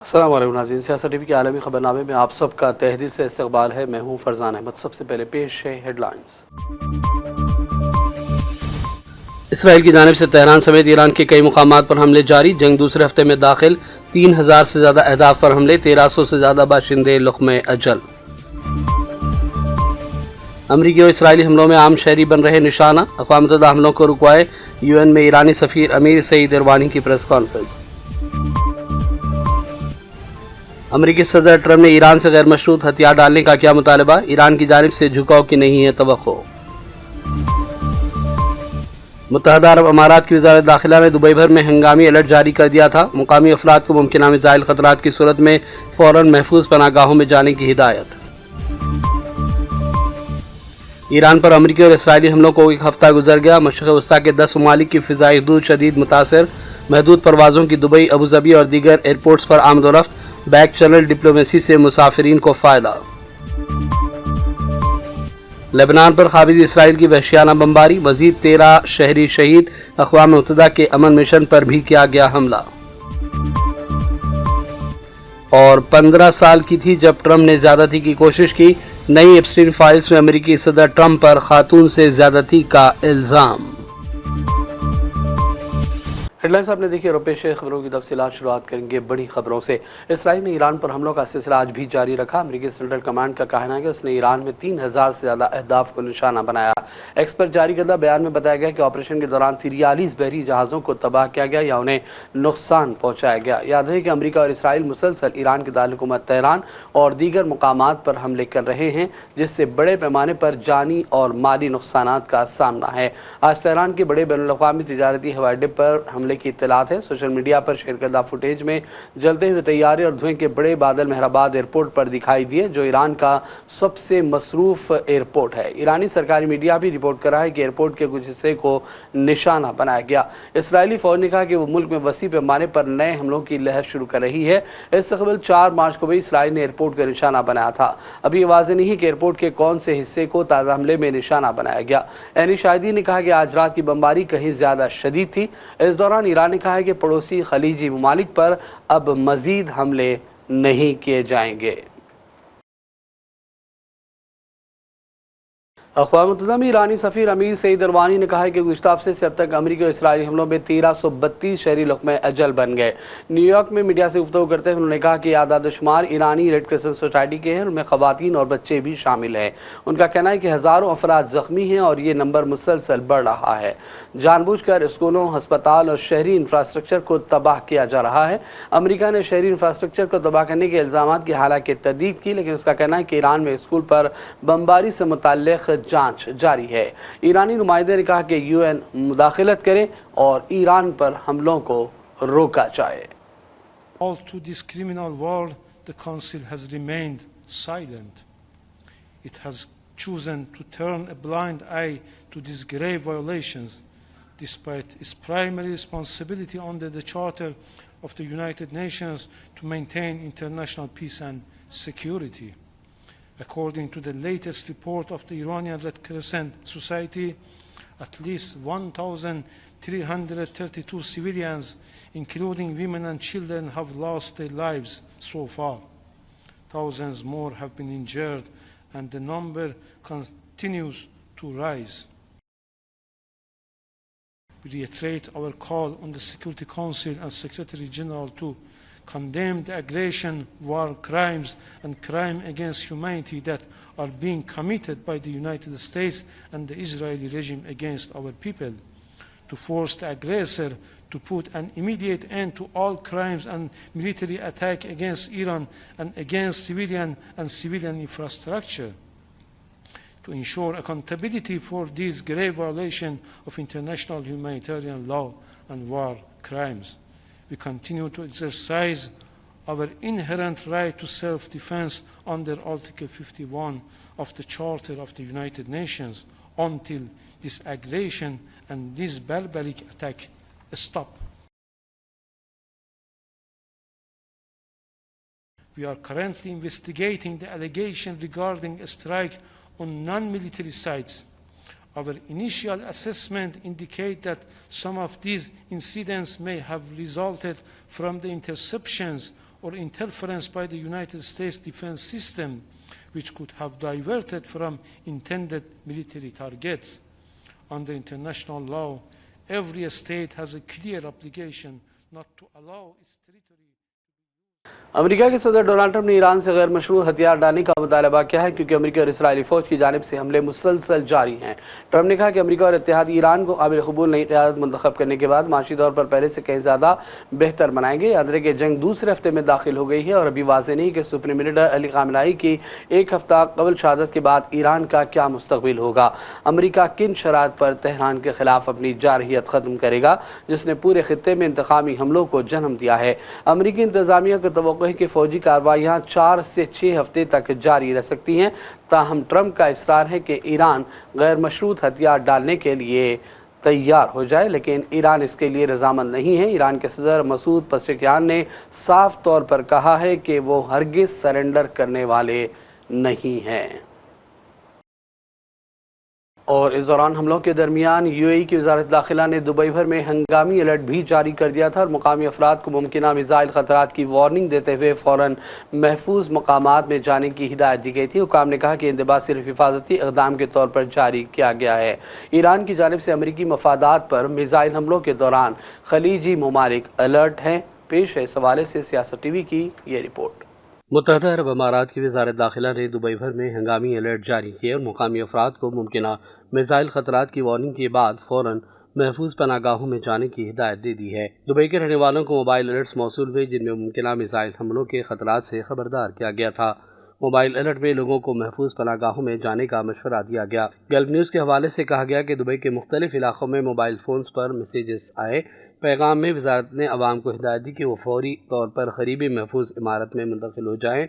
السلام علیکم ناظرین، سیاست ٹی وی کے عالمی خبرنامے میں آپ سب کا تہہ دل سے استقبال ہے۔ میں ہوں فرزان احمد۔ سب سے پہلے پیش ہے ہیڈ لائنز۔ اسرائیل کی جانب سے تہران سمیت ایران کے کئی مقامات پر حملے جاری، جنگ دوسرے ہفتے میں داخل، 3000 سے زیادہ اہداف پر حملے، 1300 سے زیادہ باشندے لقمۂ اجل۔ امریکی اور اسرائیلی حملوں میں عام شہری بن رہے نشانہ، اقوام متحدہ حملوں کو رکوائے، یو این میں ایرانی سفیر امیر سعید اروانی کی پریس کانفرنس۔ امریکی صدر ٹرمپ نے ایران سے غیر مشروط ہتھیار ڈالنے کا کیا مطالبہ، ایران کی جانب سے جھکاؤ کی نہیں ہے توقع۔ متحدہ عرب امارات کی وزارت داخلہ نے دبئی بھر میں ہنگامی الرٹ جاری کر دیا تھا، مقامی افراد کو ممکنہ میزائل خطرات کی صورت میں فوراً محفوظ پناہ گاہوں میں جانے کی ہدایت۔ ایران پر امریکی اور اسرائیلی حملوں کو ایک ہفتہ گزر گیا، مشرق وسطیٰ کے 10 ممالک کی فضائی حدود شدید متاثر، محدود پروازوں کی دبئی، ابوظہبی اور دیگر ایئرپورٹس پر آمد و رفت، بیک چینل ڈپلومیسی سے مسافرین کو فائدہ۔ لبنان پر قابض اسرائیل کی وحشیانہ بمباری، مزید 13 شہری شہید، اقوام متحدہ کے امن مشن پر بھی کیا گیا حملہ۔ اور 15 سال کی تھی جب ٹرمپ نے زیادتی کی کوشش کی، نئی ایپسٹین فائلز میں امریکی صدر ٹرمپ پر خاتون سے زیادتی کا الزام۔ ہیڈ لائنز آپ نے دیکھی، اور پیش خبروں کی تفصیلات شروعات کریں گے بڑی خبروں سے۔ اسرائیل نے ایران پر حملوں کا سلسلہ آج بھی جاری رکھا۔ امریکی سینٹرل کمانڈ کا کہنا ہے کہ اس نے ایران میں 3000 سے زیادہ اہداف کو نشانہ بنایا۔ ایکس پر جاری کردہ بیان میں بتایا گیا کہ آپریشن کے دوران 43 بحری جہازوں کو تباہ کیا گیا یا انہیں نقصان پہنچایا گیا۔ یاد رہے کہ امریکہ اور اسرائیل مسلسل ایران کے دارالحکومت تہران اور دیگر مقامات پر حملے کر رہے ہیں، جس سے بڑے پیمانے پر جانی اور مالی نقصانات کا سامنا ہے۔ آج تہران کے بڑے بین الاقوامی تجارتی ہوائی اڈے پر حملے کی اطلاعات ہے۔ سوشل میڈیا پر شیئر کردہ فوٹیج میں جلتے ہوئے طیارے اور دھوئیں کے بڑے بادل مہرآباد ایئرپورٹ پر دکھائی دیے، جو ایران کا سب سے مصروف ایئرپورٹ ہے۔ ایرانی سرکاری میڈیا بھی رپورٹ کر رہا ہے کہ ایئرپورٹ کے کچھ حصے کو نشانہ بنایا گیا۔ اسرائیلی فوج نے کہا کہ وہ ملک میں وسیع پیمانے پر نئے حملوں کی لہر شروع کر رہی ہے۔ اس سے قبل 4 مارچ کو بھی اسرائیل نے ایئرپورٹ کا نشانہ بنایا تھا۔ ابھی یہ واضح نہیں ہے کہ ایئرپورٹ کے کون سے حصے کو تازہ حملے میں نشانہ بنایا گیا۔ عینی شاہدین نے کہا کہ آج رات کی بمباری کہیں زیادہ شدید تھی۔ اس دوران ایران نے کہا ہے کہ پڑوسی خلیجی ممالک پر اب مزید حملے نہیں کیے جائیں گے۔ اقوام متحدہ میں ایرانی سفیر امیر سعید اروانی نے کہا ہے کہ گزشتہ ہفتے سے اب تک امریکی اور اسرائیلی حملوں میں 1332 شہری لقمۂ اجل بن گئے۔ نیو یارک میں میڈیا سے گفتگو کرتے ہوئے انہوں نے کہا کہ اعداد و شمار ایرانی ریڈ کرسنٹ سوسائٹی کے ہیں، ان میں خواتین اور بچے بھی شامل ہیں۔ ان کا کہنا ہے کہ ہزاروں افراد زخمی ہیں اور یہ نمبر مسلسل بڑھ رہا ہے۔ جان بوجھ کر اسکولوں، ہسپتال اور شہری انفراسٹرکچر کو تباہ کیا جا رہا ہے۔ امریکہ نے شہری انفراسٹرکچر کو تباہ کرنے کے الزامات کی حالانکہ تردید کی، لیکن اس کا کہنا ہے کہ ایران میں اسکول پر بمباری سے متعلق جانچ جاری ہے۔ ایرانی نمائندے نے کہا کہ یو این مداخلت کرے اور ایران پر حملوں کو روکا جائے۔ All to this criminal war, the Council has remained silent. It has chosen to turn a blind eye to these grave violations, despite its primary responsibility under the Charter of the United Nations to maintain international peace and security. According to the latest report of the Iranian Red Crescent Society, at least 1,332 civilians, including women and children, have lost their lives so far. Thousands more have been injured, and the number continues to rise. We reiterate our call on the Security Council and Secretary General to condemn the aggression, war crimes, and crime against humanity that are being committed by the United States and the Israeli regime against our people, to force the aggressor to put an immediate end to all crimes and military attack against Iran and against civilian and civilian infrastructure, to ensure accountability for these grave violations of international humanitarian law and war crimes. We continue to exercise our inherent right to self-defense under Article 51 of the Charter of the United Nations until this aggression and this barbaric attack stop. We are currently investigating the allegation regarding a strike on non-military sites. Our initial assessment indicates that some of these incidents may have resulted from the interceptions or interference by the United States defense system, which could have diverted from intended military targets. Under international law, every state has a clear obligation not to allow its territory. امریکہ کے صدر Donald Trump نے ایران سے غیر مشروع ہتھیار ڈالنے کا مطالبہ کیا ہے کیونکہ امریکی اور اسرائیلی فوج کی جانب سے حملے مسلسل جاری ہیں۔ ٹرمپ نے کہا کہ امریکہ اور اتحادی ایران کو قابل قبول نئی قیادت منتخب کرنے کے بعد معاشی طور پر پہلے سے کہیں زیادہ بہتر بنائیں گے۔ یاد رہے کہ جنگ دوسرے ہفتے میں داخل ہو گئی ہے اور ابھی واضح نہیں کہ سپریم لیڈر علی خامنہئی کی ایک ہفتہ قبل شہادت کے بعد ایران کا کیا مستقبل ہوگا۔ امریکہ کن شرائط پر تہران کے خلاف اپنی جارحیت ختم کرے گا جس نے پورے خطے میں انتقامی حملوں کو جنم دیا ہے۔ امریکی انتظامیہ کو توقع ہے کہ فوجی کارروائیاں 4 سے 6 ہفتے تک جاری رہ سکتی ہیں، تاہم ٹرمپ کا اصرار ہے کہ ایران غیر مشروط ہتھیار ڈالنے کے لیے تیار ہو جائے، لیکن ایران اس کے لیے رضامند نہیں ہے۔ ایران کے صدر مسعود پزشکیان نے صاف طور پر کہا ہے کہ وہ ہرگز سرنڈر کرنے والے نہیں ہیں۔ اور اس دوران حملوں کے درمیان یو اے ای کی وزارت داخلہ نے دبئی بھر میں ہنگامی الرٹ بھی جاری کر دیا تھا اور مقامی افراد کو ممکنہ میزائل خطرات کی وارننگ دیتے ہوئے فوراً محفوظ مقامات میں جانے کی ہدایت دی گئی تھی۔ حکام نے کہا کہ انتباہ صرف حفاظتی اقدام کے طور پر جاری کیا گیا ہے۔ ایران کی جانب سے امریکی مفادات پر میزائل حملوں کے دوران خلیجی ممالک الرٹ ہیں۔ پیش ہے اس حوالے سے سیاست ٹی وی کی یہ رپورٹ۔ متحدہ عرب امارات کی وزارت داخلہ نے دبئی بھر میں ہنگامی الرٹ جاری کیے اور مقامی افراد کو ممکنہ میزائل خطرات کی وارننگ کے بعد فوراً محفوظ پناہ گاہوں میں جانے کی ہدایت دے دی ہے۔ دبئی کے رہنے والوں کو موبائل الرٹس موصول ہوئے جن میں ممکنہ میزائل حملوں کے خطرات سے خبردار کیا گیا تھا۔ موبائل الرٹ میں لوگوں کو محفوظ پناہ گاہوں میں جانے کا مشورہ دیا گیا۔ گلف نیوز کے حوالے سے کہا گیا کہ دبئی کے مختلف علاقوں میں موبائل فونز پر میسیجز آئے۔ پیغام میں وزارت نے عوام کو ہدایت دی کہ وہ فوری طور پر قریبی محفوظ عمارت میں منتقل ہو جائیں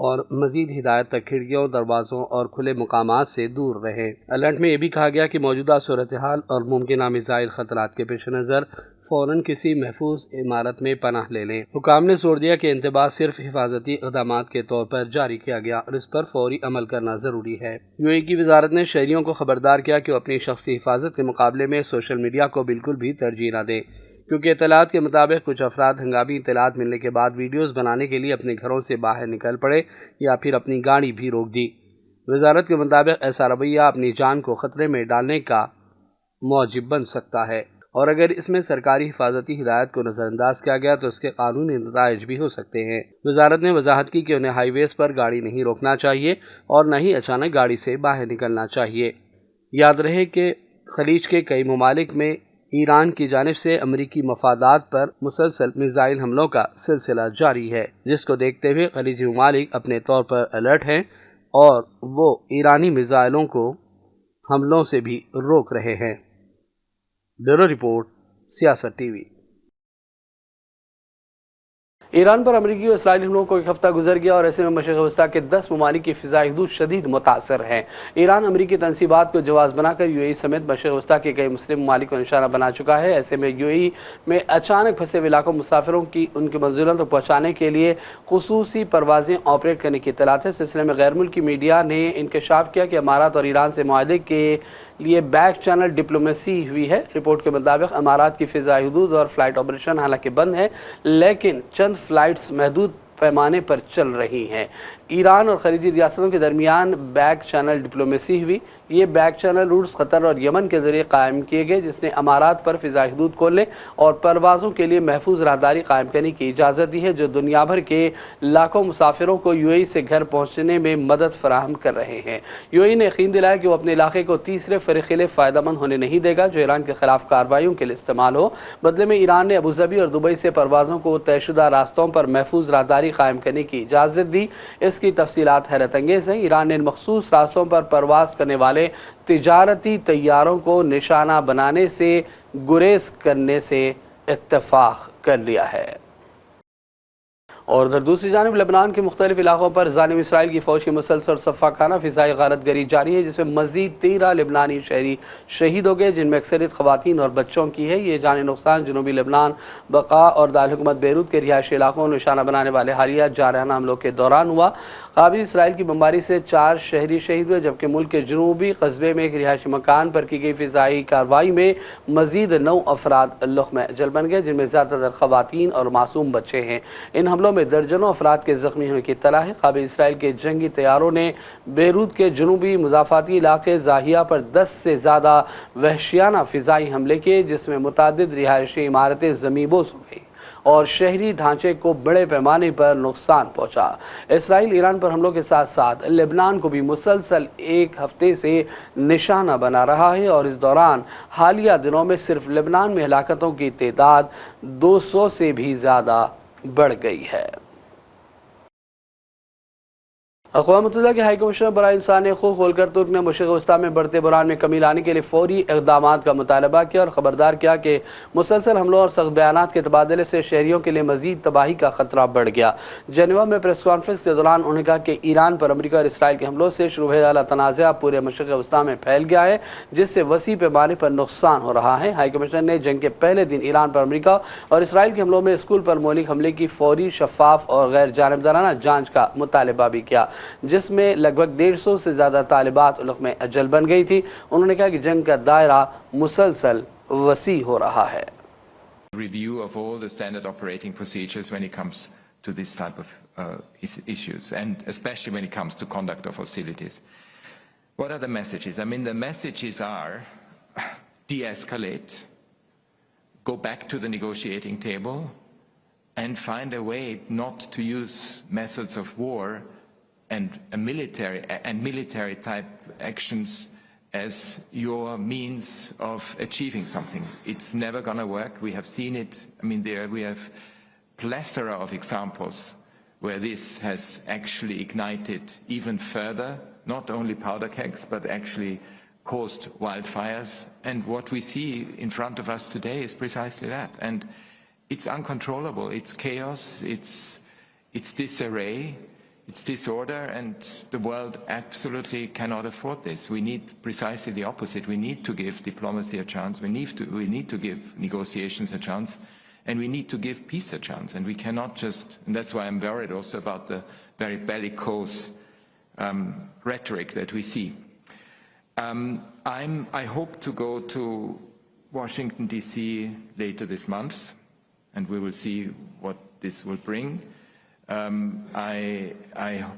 اور مزید ہدایت تک کھڑکیوں، دروازوں اور کھلے مقامات سے دور رہیں۔ الرٹ میں یہ بھی کہا گیا کہ موجودہ صورتحال اور ممکنہ میزائل خطرات کے پیش نظر فوراً کسی محفوظ عمارت میں پناہ لے لیں۔ حکام نے زور دیا کہ انتباہ صرف حفاظتی اقدامات کے طور پر جاری کیا گیا اور اس پر فوری عمل کرنا ضروری ہے۔ یو اے ای کی وزارت نے شہریوں کو خبردار کیا کہ وہ اپنی شخصی حفاظت کے مقابلے میں سوشل میڈیا کو بالکل بھی ترجیح نہ دیں، کیونکہ اطلاعات کے مطابق کچھ افراد ہنگامی اطلاعات ملنے کے بعد ویڈیوز بنانے کے لیے اپنے گھروں سے باہر نکل پڑے یا پھر اپنی گاڑی بھی روک دی۔ وزارت کے مطابق ایسا رویہ اپنی جان کو خطرے میں ڈالنے کا موجب بن سکتا ہے اور اگر اس میں سرکاری حفاظتی ہدایت کو نظر انداز کیا گیا تو اس کے قانونی نتائج بھی ہو سکتے ہیں۔ وزارت نے وضاحت کی کہ انہیں ہائی ویز پر گاڑی نہیں روکنا چاہیے اور نہ ہی اچانک گاڑی سے باہر نکلنا چاہیے۔ یاد رہے کہ خلیج کے کئی ممالک میں ایران کی جانب سے امریکی مفادات پر مسلسل میزائل حملوں کا سلسلہ جاری ہے، جس کو دیکھتے ہوئے خلیجی ممالک اپنے طور پر الرٹ ہیں اور وہ ایرانی میزائلوں کو حملوں سے بھی روک رہے ہیں۔ بیورو رپورٹ، سیاست ٹی وی۔ ایران پر امریکی اور اسرائیلی حملوں کو ایک ہفتہ گزر گیا اور ایسے میں مشرق وسطیٰ کے 10 ممالک کی فضائی حدود شدید متاثر ہیں۔ ایران امریکی تنصیبات کو جواز بنا کر یو اے ای سمیت مشرق وسطیٰ کے کئی مسلم ممالک کو نشانہ بنا چکا ہے۔ ایسے میں یو اے ای میں اچانک پھنسے ہوئے لاکھوں مسافروں کی ان کی منزلوں تک پہنچانے کے لیے خصوصی پروازیں آپریٹ کرنے کی اطلاعات ہے۔ اس سلسلے میں غیر ملکی میڈیا نے انکشاف کیا کہ امارات اور ایران سے معاہدے کے لیے بیک چینل ڈپلومیسی ہوئی ہے۔ رپورٹ کے مطابق امارات کی فضائی حدود اور فلائٹ آپریشن حالانکہ بند ہے، لیکن چند فلائٹس محدود پیمانے پر چل رہی ہیں۔ ایران اور خلیجی ریاستوں کے درمیان بیک چینل ڈپلومیسی ہوئی۔ یہ بیک چینل روٹس قطر اور یمن کے ذریعے قائم کیے گئے، جس نے امارات پر فضائی حدود کھولنے اور پروازوں کے لیے محفوظ راہداری قائم کرنے کی اجازت دی ہے، جو دنیا بھر کے لاکھوں مسافروں کو یو اے ای سے گھر پہنچنے میں مدد فراہم کر رہے ہیں۔ یو اے ای نے یقین دلایا کہ وہ اپنے علاقے کو تیسرے فریق کے لیے فائدہ مند ہونے نہیں دے گا جو ایران کے خلاف کارروائیوں کے لیے استعمال ہو۔ بدلے میں ایران نے ابوظہبی اور دبئی سے پروازوں کو طے شدہ راستوں پر محفوظ راہداری قائم کرنے کی اجازت دی۔ اس کی تفصیلات حیرت انگیز ہیں۔ ایران نے ان مخصوص راستوں پر پرواز کرنے والے تجارتی طیاروں کو نشانہ بنانے سے گریز کرنے سے اتفاق کر لیا ہے۔ اور ادھر دوسری جانب لبنان کے مختلف علاقوں پر جانب اسرائیل کی فوج کی مسلسل صفاقانہ فضائی غارت گری جاری ہے، جس میں مزید 13 لبنانی شہری شہید ہو گئے، جن میں اکثریت خواتین اور بچوں کی ہے۔ یہ جانی نقصان جنوبی لبنان بقا اور دارالحکومت بیروت کے رہائشی علاقوں میں نشانہ بنانے والے حالیہ جارحانہ حملوں کے دوران ہوا۔ قابل اسرائیل کی بمباری سے 4 شہری شہید ہوئے، جبکہ ملک کے جنوبی قصبے میں ایک رہائشی مکان پر کی گئی فضائی کارروائی میں مزید 9 افراد لقمہ اجل بن گئے، جن میں زیادہ تر خواتین اور معصوم بچے ہیں۔ ان حملوں حملوں میں درجنوں افراد کے زخمی ہونے کی اطلاع ہے۔ قابل اسرائیل کے جنگی طیاروں نے بیروت کے جنوبی مضافاتی علاقے زاہیہ پر 10 سے زیادہ وحشیانہ فضائی حملے کیے، جس میں متعدد رہائشی عمارتیں زمینبوس ہو گئی اور شہری ڈھانچے کو بڑے پیمانے پر نقصان پہنچا۔ اسرائیل ایران پر حملوں کے ساتھ ساتھ لبنان کو بھی مسلسل ایک ہفتے سے نشانہ بنا رہا ہے، اور اس دوران حالیہ دنوں میں صرف لبنان میں ہلاکتوں کی تعداد 200 سے بھی زیادہ بڑھ گئی ہے۔ اقوام متحدہ کے ہائی کمشنر برائے انسانی حقوق وولکر ترک نے مشرق وسطی میں بڑھتے بحران میں کمی لانے کے لیے فوری اقدامات کا مطالبہ کیا اور خبردار کیا کہ مسلسل حملوں اور سخت بیانات کے تبادلے سے شہریوں کے لیے مزید تباہی کا خطرہ بڑھ گیا۔ جنیوا میں پریس کانفرنس کے دوران انہوں نے کہا کہ ایران پر امریکہ اور اسرائیل کے حملوں سے شروع ہونے والا تنازع پورے مشرق وسطی میں پھیل گیا ہے، جس سے وسیع پیمانے پر نقصان ہو رہا ہے۔ ہائی کمشنر نے جنگ کے پہلے دن ایران پر امریکہ اور اسرائیل کے حملوں میں اسکول پر مہلک حملے کی فوری، شفاف اور غیر جانبدارانہ جانچ کا مطالبہ بھی کیا، جس میں لگ بھگ 150 سے زیادہ طالبات علق میں اجل بن گئی تھی۔ انہوں نے کہا کہ جنگ کا دائرہ مسلسل وسیع ہو رہا ہے۔ Review of all the standard operating procedures when it comes to this type of issues, and especially when it comes to conduct of hostilities. What are the messages? I mean, the messages are de-escalate, go back to the negotiating table, and find a way not to use methods of war and military type actions as your means of achieving something. It's never going to work. We have seen it. I mean, we have plethora of examples where this has actually ignited even further, not only powder kegs, but actually caused wildfires. And what we see in front of us today is precisely that. And it's uncontrollable. It's chaos. It's disarray. It's disorder, and the world absolutely cannot afford this. We need precisely the opposite. We need to give diplomacy a chance. We need to give negotiations a chance, and we need to give peace a chance. And we cannot just, and that's why I'm worried also about the very bellicose rhetoric that we see. I hope to go to Washington, D.C. later this month, and we will see what this will bring.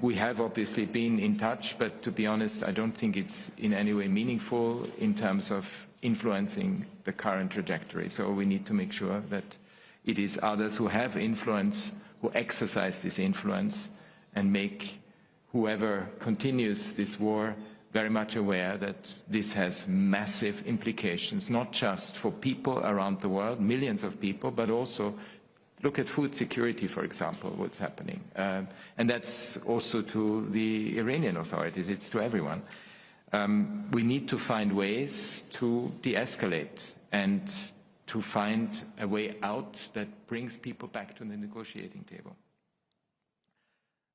We have obviously been in touch, but to be honest, I don't think it's in any way meaningful in terms of influencing the current trajectory. So we need to make sure that it is others who have influence, who exercise this influence, and make whoever continues this war very much aware that this has massive implications, not just for people around the world, millions of people, but also look at food security, for example, what's happening. And that's also to the Iranian authorities, it's to everyone. We need to find ways to de-escalate and to find a way out that brings people back to the negotiating table.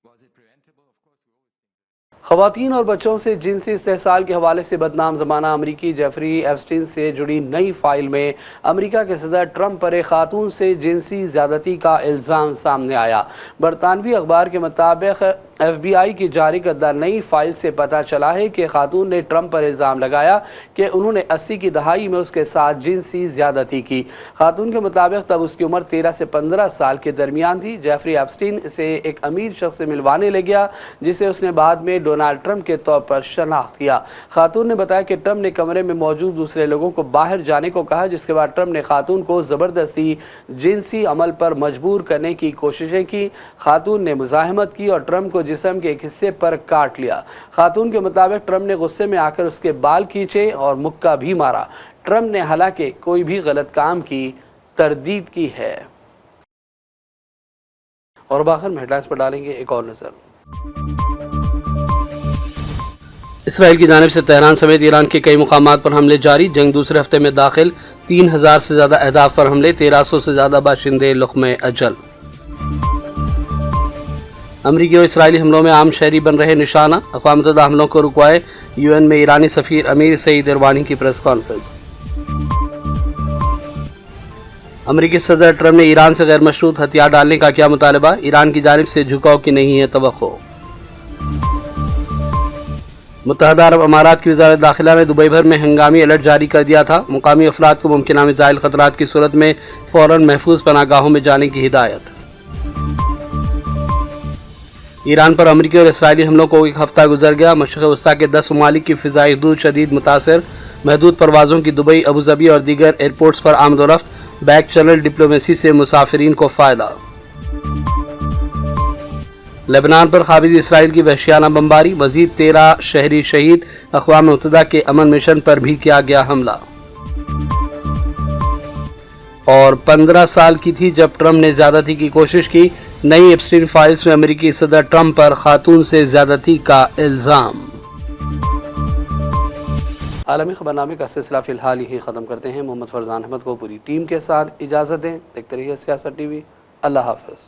Was it preventable? Of course, we always think. خواتین اور بچوں سے جنسی استحصال کے حوالے سے بدنام زمانہ امریکی جیفری ایپسٹین سے جڑی نئی فائل میں امریکہ کے صدر ٹرمپ پر ایک خاتون سے جنسی زیادتی کا الزام سامنے آیا۔ برطانوی اخبار کے مطابق ایف بی آئی کی جاری کردہ نئی فائل سے پتہ چلا ہے کہ خاتون نے ٹرمپ پر الزام لگایا کہ انہوں نے 80 کی دہائی میں اس کے ساتھ جنسی زیادتی کی۔ خاتون کے مطابق تب اس کی عمر 13 سے 15 سال کے درمیان تھی۔ جیفری ایپسٹین سے ایک امیر شخص سے ملوانے لے گیا، جسے اس نے بعد میں ڈونالڈ ٹرمپ کے طور پر شناخت کیا۔ خاتون نے بتایا کہ ٹرمپ نے کمرے میں موجود دوسرے لوگوں کو باہر جانے کو کہا، جس کے بعد ٹرمپ نے خاتون کو زبردستی جنسی عمل پر مجبور کرنے کی کوششیں کی۔ خاتون نے مزاحمت کی اور ٹرمپ کو جسم کے ایک حصے پر کاٹ لیا۔ خاتون کے مطابق ٹرمپ نے غصے میں آ کر اس کے بال کھینچے اور مکہ بھی مارا۔ ٹرمپ نے حالانکہ کوئی بھی غلط کام کی تردید کی ہے۔ اور باخر میں ہیڈلائنز پر ڈالیں گے ایک اور نظر۔ اسرائیل کی جانب سے تہران سمیت ایران کے کئی مقامات پر حملے جاری، جنگ دوسرے ہفتے میں داخل، 3000 سے زیادہ اہداف پر حملے، 1300 سے زیادہ باشندے لقمہ اجل۔ امریکی اور اسرائیلی حملوں میں عام شہری بن رہے نشانہ، اقوام متحدہ حملوں کو رکوائے، یو این میں ایرانی سفیر امیر سعید اروانی کی پریس کانفرنس۔ امریکی صدر ٹرمپ نے ایران سے غیر مشروط ہتھیار ڈالنے کا کیا مطالبہ، ایران کی جانب سے جھکاؤ کی نہیں ہے توقع۔ متحدہ عرب امارات کی وزارت داخلہ نے دبئی بھر میں ہنگامی الرٹ جاری کر دیا تھا، مقامی افراد کو ممکنہ میزائل خطرات کی صورت میں فوراً محفوظ پناہ گاہوں میں جانے کی ہدایت۔ ایران پر امریکی اور اسرائیلی حملوں کو ایک ہفتہ گزر گیا. مشرق وسطی کے 10 ممالک کی فضائی حدود شدید متاثر. محدود پروازوں کی دبئی، ابوظہبی اور دیگر ایئرپورٹس پر آمد و رفت. بیک چینل ڈپلومیسی سے مسافرین کو فائدہ. لبنان پر قابض اسرائیل کی وحشیانہ بمباری. مزید 13 شہری شہید. اقوام متحدہ کے امن مشن پر بھی کیا گیا حملہ. اور 15 سال کی تھی جب ٹرمپ نے زیادتی کی کوشش کی. نئی ایپسٹین فائلز میں امریکی صدر ٹرمپ پر خاتون سے زیادتی کا الزام. عالمی خبرنامے کا سلسلہ فی الحال ہی ختم کرتے ہیں. محمد فرزان احمد کو پوری ٹیم کے ساتھ اجازت دیں. دیکھتے رہیے سیاست ٹی وی. اللہ حافظ.